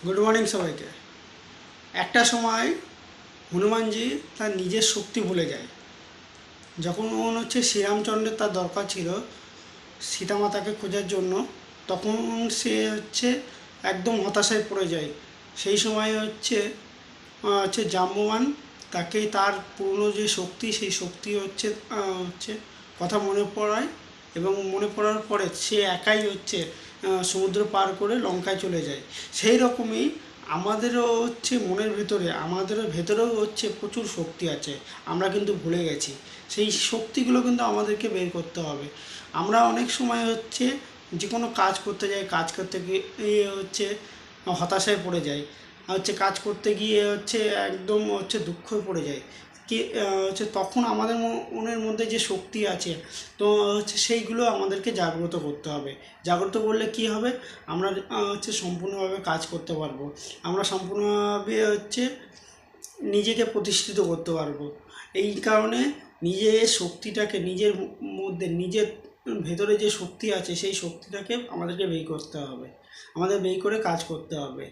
Good morning সবাইকে। একটা সময় হনুমানজি তার নিজের শক্তি ভুলে যায়। যখন শ্রীরামচন্দ্রের তার দরকার ছিল সীতামাতাকে খোঁজার জন্য, তখন সে একদম হতাশায় পড়ে যায়। সেই সময় জাম্ববান তাকে তার পুরনো যে শক্তি, সেই শক্তি কথা মনে পড়ায়, এবং মনে পড়ার পরে সে একাই সমুদ্র পার করে লঙ্কায় চলে যায়। সেই রকমই আমাদেরও আমাদেরও ভেতরেও প্রচুর শক্তি আছে, আমরা কিন্তু ভুলে গেছি। সেই শক্তিগুলো কিন্তু আমাদেরকে বের করতে হবে। আমরা অনেক সময় যে কোনো কাজ করতে যাই, কাজ করতে গিয়ে হতাশায় পড়ে যাই, কাজ করতে গিয়ে একদম দুঃখে পড়ে যায়। কি তখন আমাদের মনের মধ্যে যে শক্তি আছে, তো সেইগুলো আমাদেরকে জাগ্রত করতে হবে। জাগ্রত করলে কি হবে, আমরা সম্পূর্ণভাবে কাজ করতে পারবো। আমরা সম্পূর্ণভাবে নিজেকে প্রতিষ্ঠিত করতে পারবো। এই কারণে নিজের শক্তিটাকে, নিজের ভেতরে যে শক্তি আছে, সেই শক্তিটাকে আমাদেরকে বের করতে হবে, আমাদের বের করে কাজ করতে হবে।